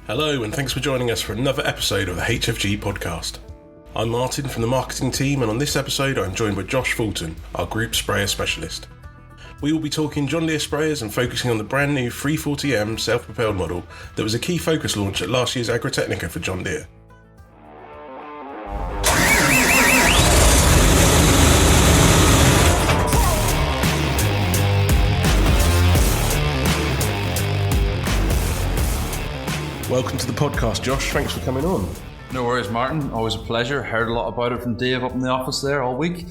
Hello, and thanks for joining us for another episode of the HFG podcast. I'm Martin from the marketing team, and on this episode I'm joined by Josh Fulton, our Group Sprayer Specialist. We will be talking John Deere sprayers and focusing on the brand new 340M self-propelled model that was a key focus launch at last year's Agritechnica for John Deere. Welcome to the podcast, Josh. Thanks for coming on. No worries, Martin. Always a pleasure. Heard a lot about it from Dave up in the office there all week.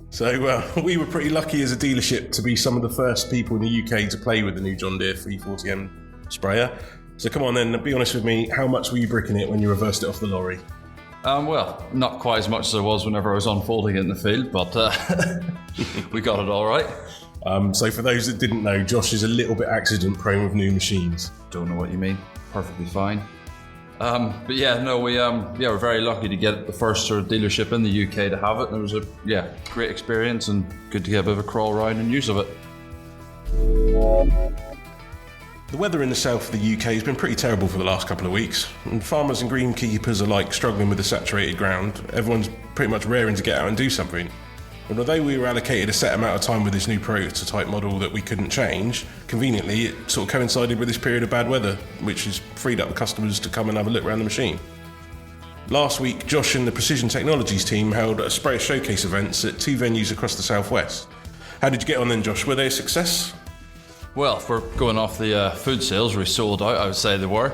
So we were pretty lucky as a dealership to be some of the first people in the UK to play with the new John Deere 340M sprayer. So come on then, be honest with me, how much were you bricking it when you reversed it off the lorry? Well, not quite as much as I was whenever I was unfolding it in the field, but we got it all right. So for those that didn't know, Josh is a little bit accident prone with new machines. Don't know what you mean. Perfectly fine. We're very lucky to get the first sort of dealership in the UK to have it. And it was a great experience and good to get a bit of a crawl around and use of it. The weather in the south of the UK has been pretty terrible for the last couple of weeks, and farmers and greenkeepers alike struggling with the saturated ground. Everyone's pretty much raring to get out and do something. And although we were allocated a set amount of time with this new prototype model that we couldn't change, conveniently it sort of coincided with this period of bad weather, which has freed up the customers to come and have a look around the machine. Last week, Josh and the Precision Technologies team held a Sprayer Showcase events at two venues across the southwest. How did you get on then, Josh? Were they a success? Well, if we're going off the food sales, we sold out, I would say they were.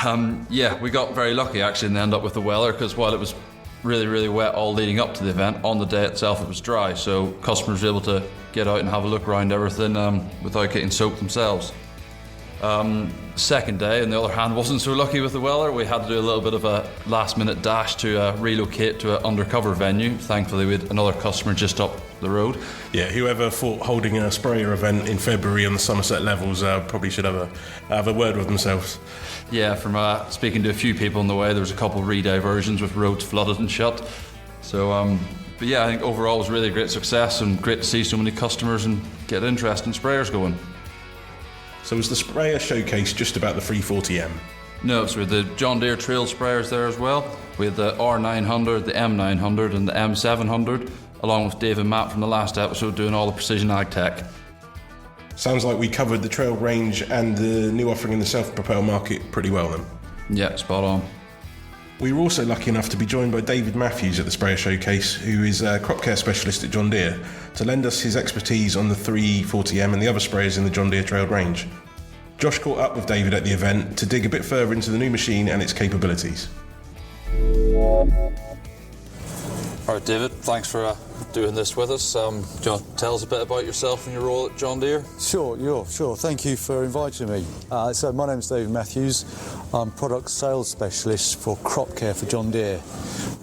We got very lucky actually in the end up with the weather, because while it was really wet all leading up to the event, on the day itself it was dry, so customers were able to get out and have a look around everything without getting soaked themselves. Second day, on the other hand, wasn't so lucky with the weather. We had to do a little bit of a last minute dash to relocate to an undercover venue. Thankfully we had another customer just up the road. Yeah, whoever thought holding a sprayer event in February on the Somerset levels probably should have a word with themselves. Yeah, from speaking to a few people on the way, there was a couple of re-diversions with roads flooded and shut. So, I think overall it was really a great success and great to see so many customers and get interest in sprayers going. So was the sprayer showcase just about the 340M? No, so we had the John Deere trail sprayers there as well. We had the R900, the M900 and the M700, along with Dave and Matt from the last episode doing all the precision ag tech. Sounds like we covered the trail range and the new offering in the self-propelled market pretty well then. Yeah, spot on. We were also lucky enough to be joined by David Matthews at the Sprayer Showcase, who is a crop care specialist at John Deere, to lend us his expertise on the 340M and the other sprayers in the John Deere trail range. Josh caught up with David at the event to dig a bit further into the new machine and its capabilities. All right, David, thanks for doing this with us. Do you want to tell us a bit about yourself and your role at John Deere? Sure. Thank you for inviting me. So my name's David Matthews. I'm Product Sales Specialist for Crop Care for John Deere.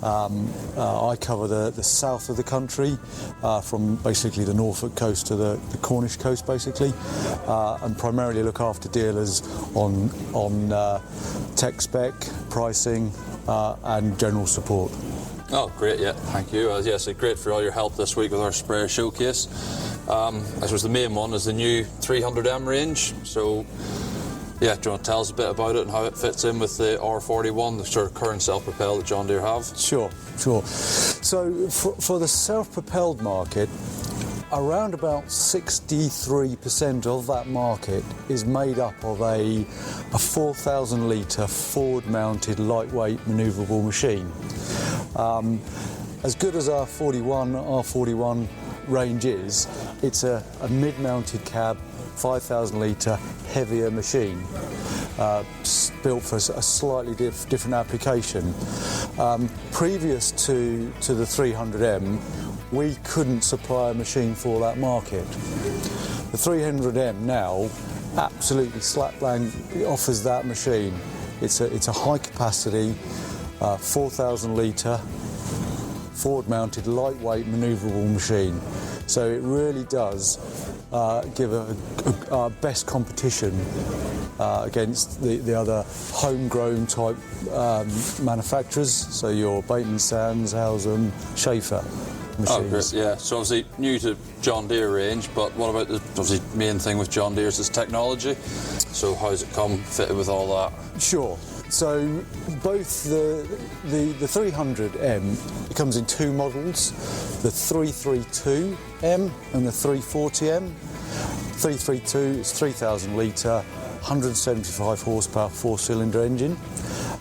I cover the south of the country, from basically the Norfolk coast to the Cornish coast, basically, and primarily look after dealers on tech spec, pricing, and general support. Oh, great, yeah, thank you. So great for all your help this week with our sprayer showcase. I suppose the main one is the new 300M range. So, do you want to tell us a bit about it and how it fits in with the R41, the sort of current self-propelled that John Deere have? Sure. So, for the self-propelled market, around about 63% of that market is made up of a 4,000 litre forward-mounted lightweight manoeuvrable machine. As good as our R41 range is, it's a mid-mounted cab, 5,000 litre heavier machine, built for a slightly different application. Previous to the 300M, we couldn't supply a machine for that market. The 300M now absolutely slap bang offers that machine. It's a high capacity, 4,000 litre, forward mounted lightweight manoeuvrable machine. So it really does give a best competition against the other homegrown type manufacturers, so your Bateman Sands, Howsam, Schaefer. machines. Oh, great. Yeah. So obviously new to John Deere range, but what about the obviously main thing with John Deere is technology? So how's it come fitted with all that? Sure. So both the 300M, it comes in two models, the 332M and the 340M. 332 is 3,000 litre, 175 horsepower, four-cylinder engine.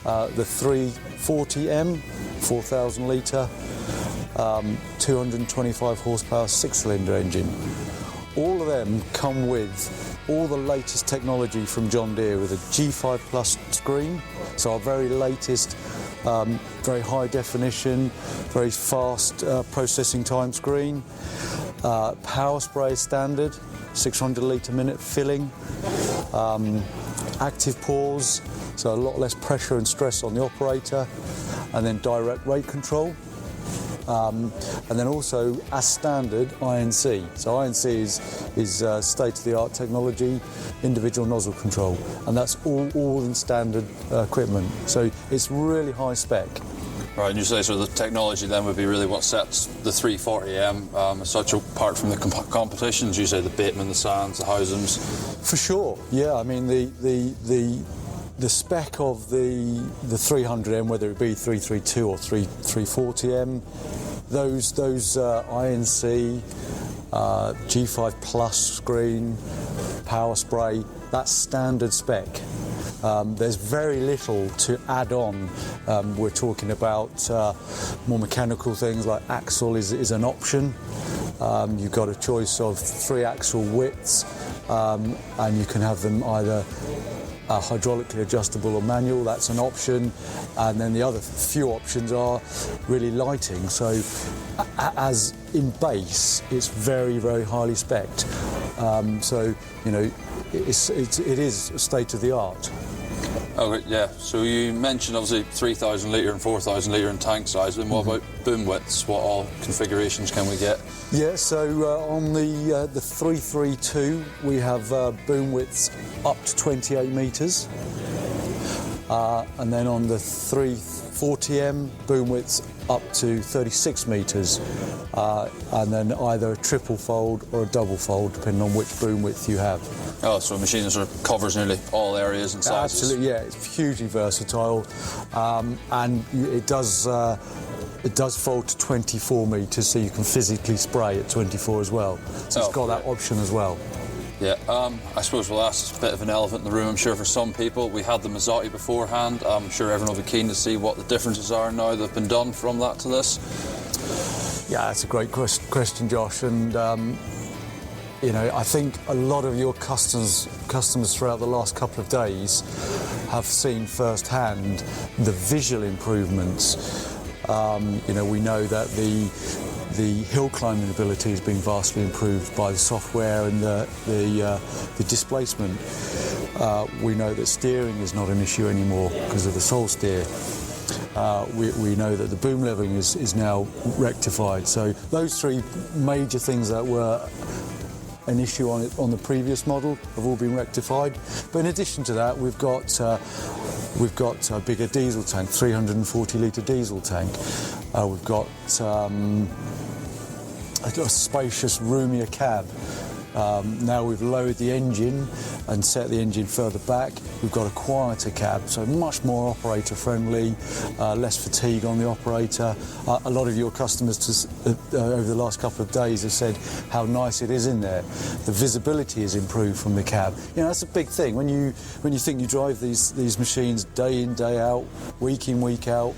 The 340M, 4,000 litre, 225 horsepower, six-cylinder engine. All of them come with all the latest technology from John Deere with a G5 Plus screen, so our very latest, very high definition, very fast processing time screen. Power spray standard, 600 litre minute filling. Active pause, so a lot less pressure and stress on the operator, and then direct rate control. And then also, as standard, INC. So INC is state-of-the-art technology, individual nozzle control, and that's all in standard equipment. So it's really high spec. Right, and you say so the technology then would be really what sets the 340M as such, apart from the competitions. You say the Bateman, the Sands, the Housums. For sure, yeah. I mean the spec of the 300M, whether it be 332 or 340M, those INC, G5 Plus screen, power spray, that's standard spec. There's very little to add on. We're talking about more mechanical things like axle is an option. You've got a choice of 3 axle widths, and you can have them either hydraulically adjustable or manual, that's an option, and then the other few options are really lighting. So as in base, it's very, very highly specced. So you know, it is state of the art. Okay, yeah. So you mentioned obviously 3,000 litre and 4,000 litre in tank size, and what about boom widths? What all configurations can we get? Yeah, so on the 332 we have boom widths up to 28 metres, and then on the 340M boom widths up to 36 metres, and then either a triple fold or a double fold depending on which boom width you have. Oh, so a machine that sort of covers nearly all areas and sizes. Absolutely, yeah. It's hugely versatile, and it does fold to 24 metres, so you can physically spray at 24 as well. So it's got that option as well. Yeah, I suppose we'll ask a bit of an elephant in the room. I'm sure for some people, we had the Mazzotti beforehand. I'm sure everyone will be keen to see what the differences are now that have been done from that to this. Yeah, that's a great question, Josh, and you know, I think a lot of your customers throughout the last couple of days have seen firsthand the visual improvements. You know, we know that the hill climbing ability has been vastly improved by the software and the displacement. We know that steering is not an issue anymore because of the Sol Steer. We know that the boom leveling is now rectified. So those three major things that were an issue on the previous model have all been rectified. But in addition to that, we've got a bigger diesel tank, 340 litre diesel tank. We've got a spacious, roomier cab. Now we've lowered the engine and set the engine further back. We've got a quieter cab, so much more operator friendly, less fatigue on the operator. A lot of your customers over the last couple of days have said how nice it is in there. The visibility is improved from the cab. You know, that's a big thing. When you think you drive these machines day in, day out, week in, week out,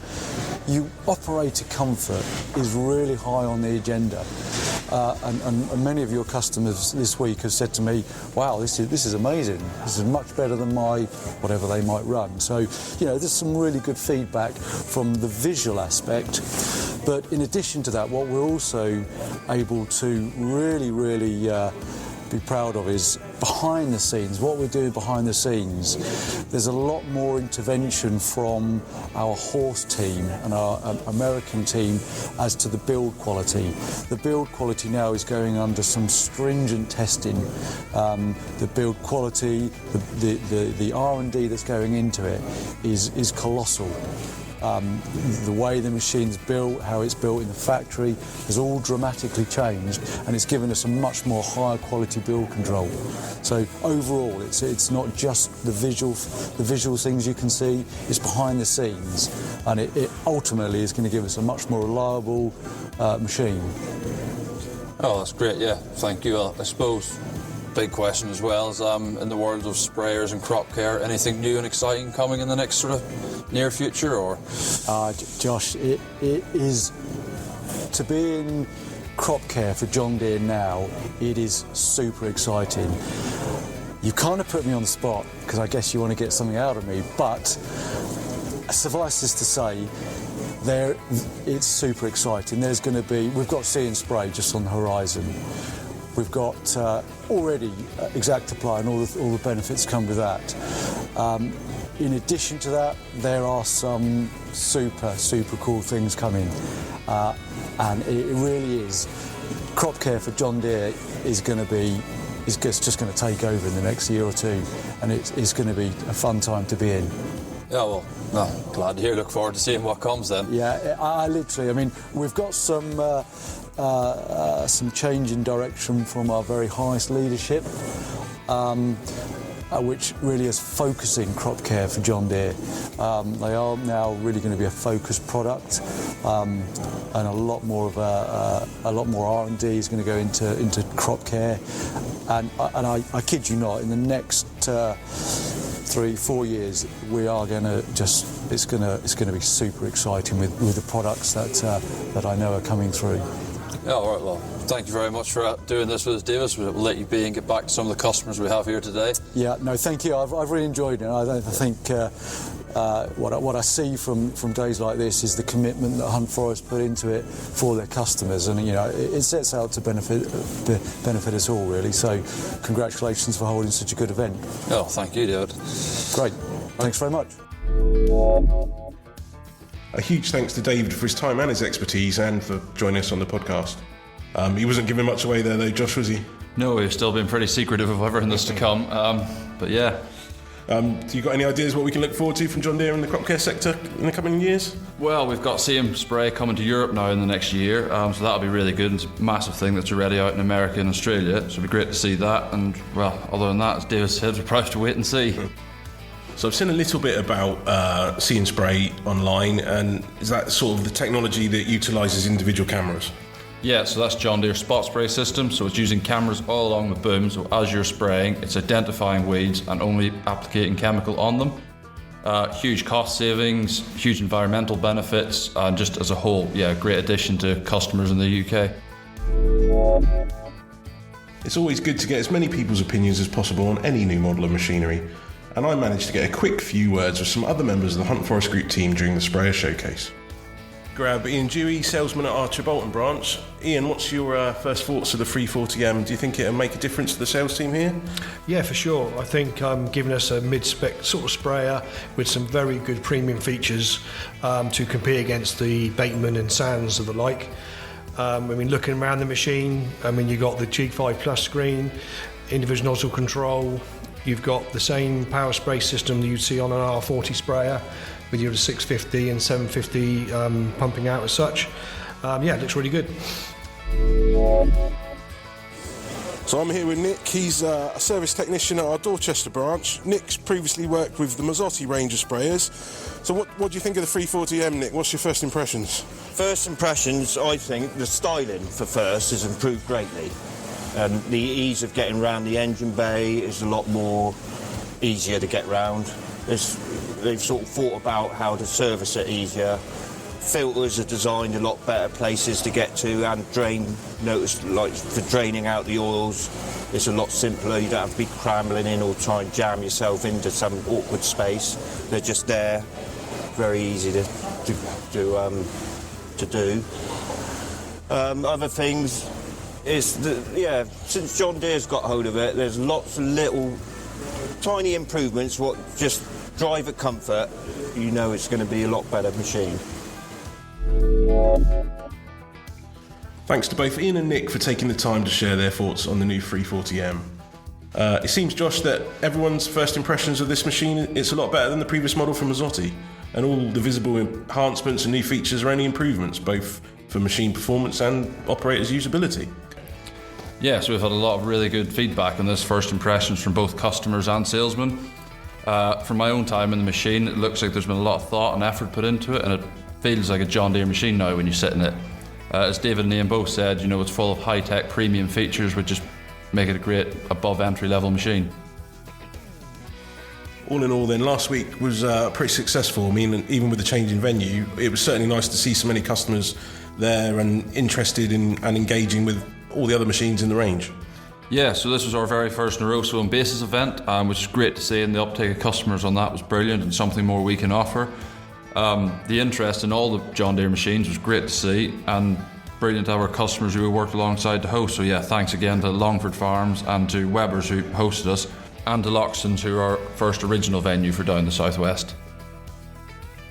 operator comfort is really high on the agenda. And many of your customers this week have said to me, wow, this is amazing. This is much better than my whatever they might run. So, you know, there's some really good feedback from the visual aspect. But in addition to that, what we're also able to really be proud of is behind the scenes, what we're doing behind the scenes. There's a lot more intervention from our horse team and our American team as to the build quality. The build quality now is going under some stringent testing. The build quality, the R&D that's going into it is colossal. The way the machine's built, how it's built in the factory, has all dramatically changed, and it's given us a much more higher quality build control. So overall, it's not just the visual things you can see, it's behind the scenes, and it ultimately is going to give us a much more reliable machine. Oh, that's great, yeah, thank you. I suppose big question as well is in the world of sprayers and crop care, anything new and exciting coming in the next sort of near future, or? Josh, it is, to be in crop care for John Deere now, it is super exciting. You kind of put me on the spot because I guess you want to get something out of me, but suffice this to say, it's super exciting. We've got See and Spray just on the horizon. We've got already Exactiply and all the benefits come with that. In addition to that, there are some super cool things coming, and it really is. Crop care for John Deere is just going to take over in the next year or two, and it's going to be a fun time to be in. Yeah, well, glad to hear. Look forward to seeing what comes then. Yeah, I mean, we've got some change in direction from our very highest leadership, which really is focusing crop care for John Deere. They are now really going to be a focused product, and a lot more R&D is going to go into crop care. And I kid you not, in the next 3-4 years, we are going to it's going to be super exciting with the products that I know are coming through. Yeah, all right, well, thank you very much for doing this with us, Davis. We'll let you be and get back to some of the customers we have here today. Yeah, no, thank you. I've really enjoyed it. I think what I see from days like this is the commitment that Hunt Forest put into it for their customers, and it sets out to benefit us all, really. So, congratulations for holding such a good event. Oh, thank you, David. Great. Thanks very much. A huge thanks to David for his time and his expertise, and for joining us on the podcast. He wasn't giving much away there though, Josh, was he? No, we've still been pretty secretive of everything that's to come, but yeah. Do you got any ideas what we can look forward to from John Deere in the crop care sector in the coming years? Well, we've got CM Spray coming to Europe now in the next year, so that'll be really good. It's a massive thing that's already out in America and Australia, so it'll be great to see that. And, well, other than that, as David said, we'll probably have to wait and see. So I've seen a little bit about See and Spray online, and is that sort of the technology that utilises individual cameras? Yeah, so that's John Deere spot spray system, so it's using cameras all along the boom, so as you're spraying, it's identifying weeds and only applicating chemical on them. Huge cost savings, huge environmental benefits, and just as a whole, yeah, great addition to customers in the UK. It's always good to get as many people's opinions as possible on any new model of machinery, and I managed to get a quick few words with some other members of the Hunt Forest Group team during the Sprayer Showcase. Grab Ian Dewey, salesman at our Trebolton branch. Ian, what's your first thoughts of the 340M? Do you think it'll make a difference to the sales team here? Yeah, for sure. I think giving us a mid-spec sort of sprayer with some very good premium features to compete against the Bateman and Sands of the like. I mean, looking around the machine, I mean, you've got the G5 Plus screen, individual nozzle control. You've got the same power spray system that you'd see on an R40 sprayer, with your 650 and 750 pumping out as such. Yeah, it looks really good. So I'm here with Nick. He's a service technician at our Dorchester branch. Nick's previously worked with the Mazzotti range of sprayers. So what do you think of the 340M, Nick? What's your first impressions? First impressions, I think the styling for first has improved greatly. And the ease of getting around the engine bay is a lot more easier to get round. They've sort of thought about how to service it easier. Filters are designed a lot better places to get to, and notice like for draining out the oils, it's a lot simpler. You don't have to be cramming in or try and jam yourself into some awkward space. They're just there, very easy to do. Other things is that, since John Deere's got hold of it, there's lots of little tiny improvements. What just driver comfort, you know it's going to be a lot better machine. Thanks to both Ian and Nick for taking the time to share their thoughts on the new 340M. It seems, Josh, that everyone's first impressions of this machine, it's a lot better than the previous model from Mazzotti. and all the visible enhancements and new features are only improvements, both for machine performance and operators' usability. Yeah, so we've had a lot of really good feedback on this, first impressions from both customers and salesmen. From my own time in the machine, it looks like there's been a lot of thought and effort put into it, and it feels like a John Deere machine now when you sit in it. As David and Ian both said, it's full of high-tech premium features which just make it a great above entry-level machine. All in all then, last week was pretty successful. I mean, even with the change in venue, it was certainly nice to see so many customers there and interested in and engaging with all the other machines in the range. Yeah, so this was our very first Neroso and Basis event, which is great to see, and the uptake of customers on that was brilliant and something more we can offer. The interest in all the John Deere machines was great to see, and brilliant to have our customers who we worked alongside to host. So yeah, thanks again to Longford Farms and to Weber's who hosted us, and to Loxton's who are our first original venue for down the southwest.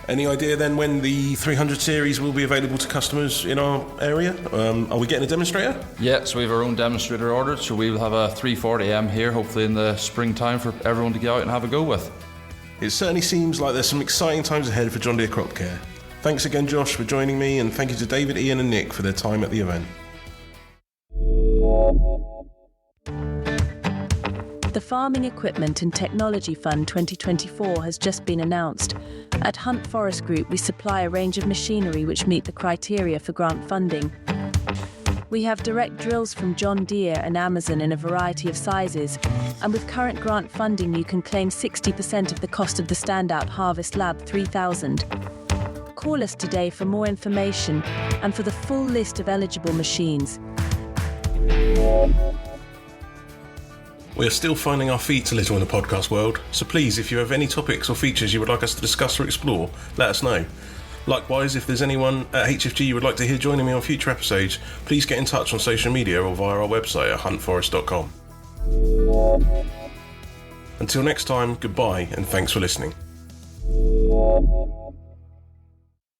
Any idea then when the 300 series will be available to customers in our area? Are we getting a demonstrator? Yeah, so we have our own demonstrator ordered, so we will have a 340M here hopefully in the springtime for everyone to get out and have a go with. It certainly seems like there's some exciting times ahead for John Deere Crop Care. Thanks again, Josh, for joining me, and thank you to David, Ian and Nick for their time at the event. The Farming Equipment and Technology Fund 2024 has just been announced. At Hunt Forest Group, we supply a range of machinery which meet the criteria for grant funding. We have direct drills from John Deere and Amazon in a variety of sizes, and with current grant funding you can claim 60% of the cost of the standout Harvest Lab 3000. Call us today for more information and for the full list of eligible machines. We are still finding our feet a little in the podcast world, so please, if you have any topics or features you would like us to discuss or explore, let us know. Likewise, if there's anyone at HFG you would like to hear joining me on future episodes, please get in touch on social media or via our website at huntforest.com. Until next time, goodbye and thanks for listening.